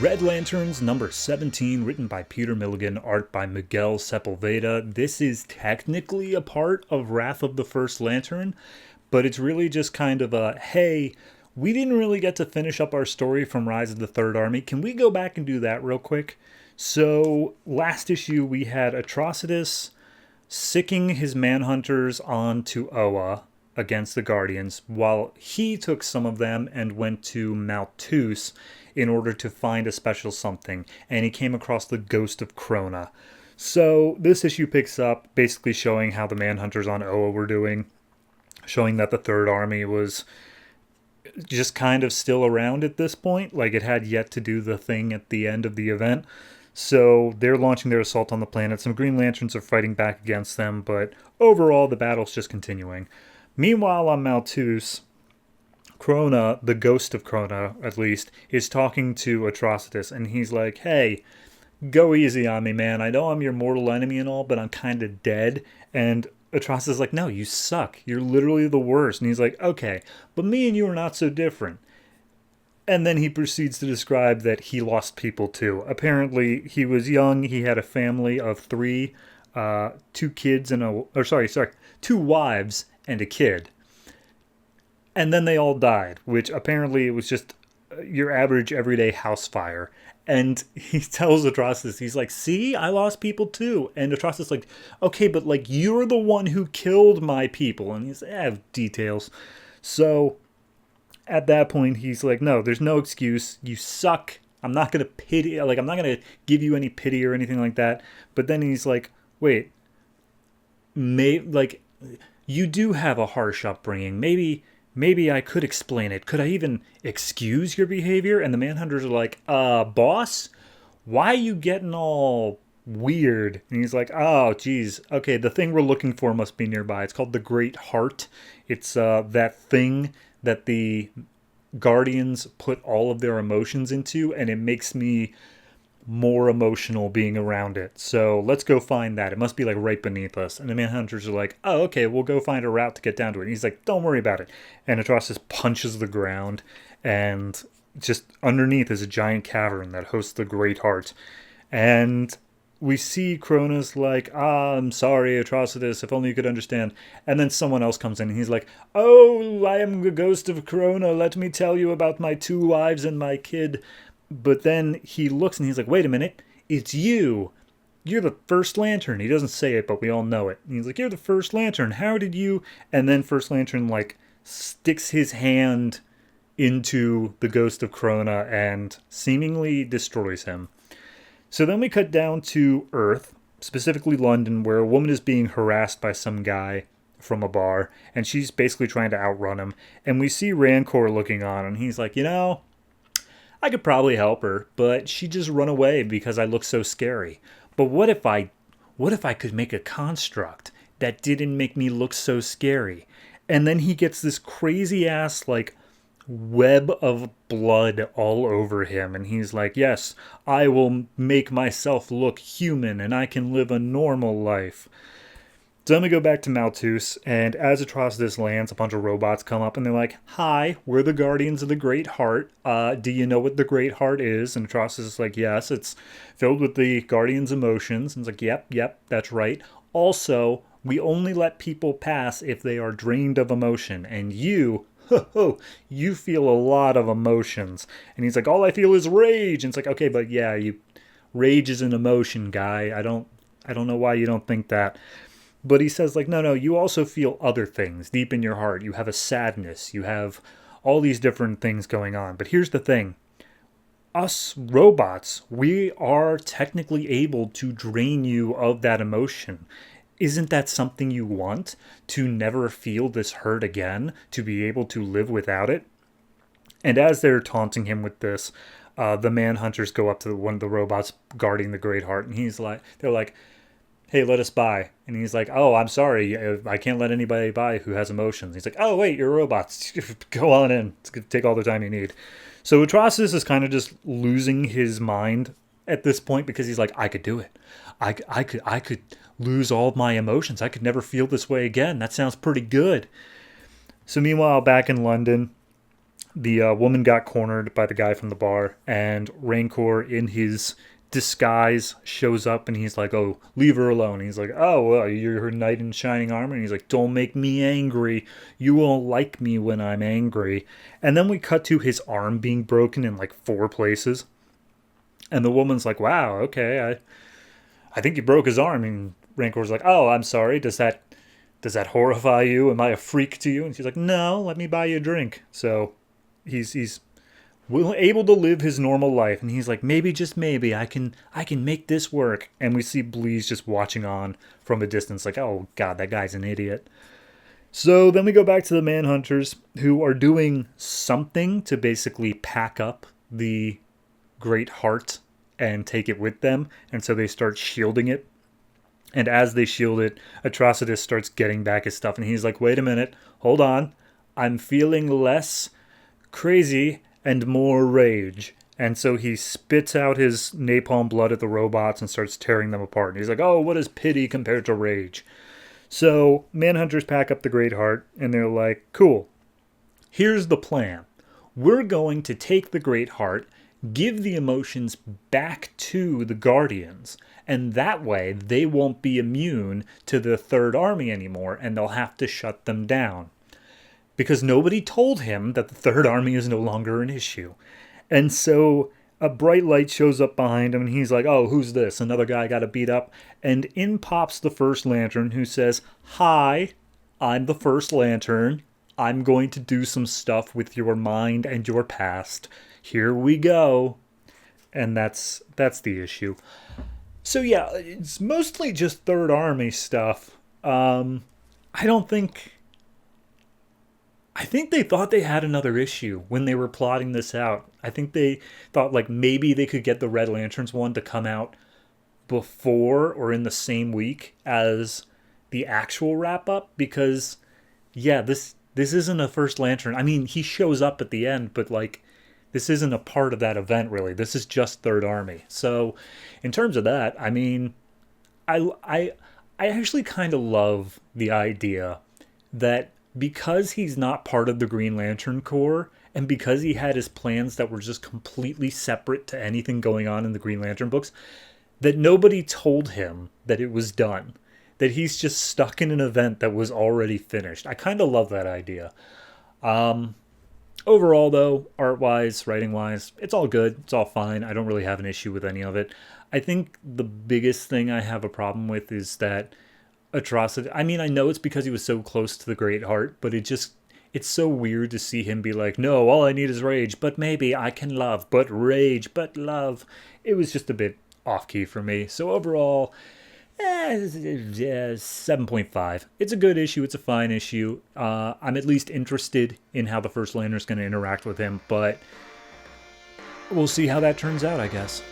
Red Lanterns number 17, written by Peter Milligan, art by Miguel Sepulveda. This is technically a part of Wrath of the First Lantern, but it's really just kind of a, hey, we didn't really get to finish up our story from Rise of the Third Army. Can we go back and do that real quick? So, last issue we had Atrocitus sicking his Manhunters onto Oa against the Guardians, while he took some of them and went to Malthus in order to find a special something, and he came across the Ghost of Krona. So this issue picks up basically showing how the Manhunters on Oa were doing, showing that the Third Army was just kind of still around at this point, like it had yet to do the thing at the end of the event. So they're launching their assault on the planet. Some Green Lanterns are fighting back against them, but overall the battle's just continuing. Meanwhile on Malthus, Krona, the ghost of Krona at least, is talking to Atrocitus, and he's like, hey, go easy on me, man. I know I'm your mortal enemy and all, but I'm kind of dead. And Atrocitus is like, no, you suck. You're literally the worst. And he's like, okay, but me and you are not so different. And then he proceeds to describe that he lost people too. Apparently, he was young. He had a family of three, two wives and a kid. And then they all died, which apparently it was just your average everyday house fire. And he tells Atrocitus, he's like, see, I lost people too. And Atrocitus is like, okay, but like you're the one who killed my people. And he's like, I have details. So at that point, he's like, no, there's no excuse. You suck. I'm not going to pity, like, I'm not going to give you any pity or anything like that. But then he's like, wait, you do have a harsh upbringing. Maybe I could explain it. Could I even excuse your behavior? And the Manhunters are like, boss, why are you getting all weird? And he's like, oh, geez. Okay, the thing we're looking for must be nearby. It's called the Great Heart. It's that thing that the Guardians put all of their emotions into, and it makes me more emotional being around it. So let's go find that. It must be like right beneath us. And the Manhunters are like, oh, okay, we'll go find a route to get down to it. And he's like, don't worry about it. And Atrocitus punches the ground, and just underneath is a giant cavern that hosts the Great Heart. And we see Krona's like, I'm sorry, Atrocitus, if only you could understand. And then someone else comes in and he's like, oh, I am the ghost of Krona. Let me tell you about my two wives and my kid. But then he looks and he's like, wait a minute, it's you. You're the First Lantern. He doesn't say it, but we all know it. And he's like, you're the First Lantern. How did you? And then First Lantern, like, sticks his hand into the Ghost of Krona and seemingly destroys him. So then we cut down to Earth, specifically London, where a woman is being harassed by some guy from a bar, and she's basically trying to outrun him. And we see Rancor looking on, and he's like, I could probably help her, but she just run away because I look so scary. But what if I could make a construct that didn't make me look so scary? And then he gets this crazy ass like web of blood all over him, and he's like, yes, I will make myself look human and I can live a normal life. So then we go back to Malthus, and as Atrocitus lands, a bunch of robots come up, and they're like, hi, we're the Guardians of the Great Heart. Do you know what the Great Heart is? And Atrocitus is like, yes, it's filled with the Guardians' emotions. And it's like, yep, that's right. Also, we only let people pass if they are drained of emotion, and you feel a lot of emotions. And he's like, all I feel is rage. And it's like, okay, but yeah, rage is an emotion, guy. I don't know why you don't think that. But he says, like, no, you also feel other things deep in your heart. You have a sadness. You have all these different things going on. But here's the thing. Us robots, we are technically able to drain you of that emotion. Isn't that something you want? To never feel this hurt again? To be able to live without it? And as they're taunting him with this, the Manhunters go up to one of the robots guarding the Great Heart. And they're like, hey, let us by. And he's like, oh, I'm sorry, I can't let anybody by who has emotions. He's like, oh, wait, you're robots. Go on in. It's going to take all the time you need. So Atrocitus is kind of just losing his mind at this point because he's like, I could do it. I could lose all of my emotions. I could never feel this way again. That sounds pretty good. So meanwhile, back in London, The woman got cornered by the guy from the bar, and Rancor, in his disguise, shows up and he's like, "Oh, leave her alone." And he's like, "Oh, well, you're her knight in shining armor." And he's like, "Don't make me angry. You won't like me when I'm angry." And then we cut to his arm being broken in like 4 places. And the woman's like, "Wow, okay, I think you broke his arm." And Rancor's like, "Oh, I'm sorry. Does that horrify you? Am I a freak to you?" And she's like, "No, let me buy you a drink." So he's able to live his normal life, and he's like, maybe, just maybe, I can make this work. And we see Bleez just watching on from a distance, like, oh god, that guy's an idiot. So then we go back to the Manhunters, who are doing something to basically pack up the Great Heart and take it with them, and so they start shielding it. And as they shield it, Atrocitus starts getting back his stuff, and he's like, wait a minute, hold on, I'm feeling less crazy and more rage. And so he spits out his napalm blood at the robots and starts tearing them apart. And he's like, oh, what is pity compared to rage? So Manhunters pack up the Great Heart, and they're like, cool, here's the plan. We're going to take the Great Heart, give the emotions back to the Guardians, and that way they won't be immune to the Third Army anymore, and they'll have to shut them down. Because nobody told him that the Third Army is no longer an issue. And so a bright light shows up behind him, and he's like, oh, who's this? Another guy got to beat up. And in pops the First Lantern, who says, hi, I'm the First Lantern. I'm going to do some stuff with your mind and your past. Here we go. And that's the issue. So yeah, it's mostly just Third Army stuff. I think they thought they had another issue when they were plotting this out. I think they thought like maybe they could get the Red Lanterns one to come out before or in the same week as the actual wrap up, because yeah, this isn't a First Lantern. I mean, he shows up at the end, but like this isn't a part of that event really. This is just Third Army. So in terms of that, I mean, I actually kind of love the idea that because he's not part of the Green Lantern Corps, and because he had his plans that were just completely separate to anything going on in the Green Lantern books, that nobody told him that it was done. That he's just stuck in an event that was already finished. I kind of love that idea. Overall, though, art-wise, writing-wise, it's all good. It's all fine. I don't really have an issue with any of it. I think the biggest thing I have a problem with is that Atrocity. I mean, I know it's because he was so close to the Great Heart, but it's so weird to see him be like, no, all I need is rage, but maybe I can love, but rage, but love. It was just a bit off-key for me. So overall, 7.5. It's a good issue. It's a fine issue. I'm at least interested in how the First Lantern's going to interact with him, but we'll see how that turns out, I guess.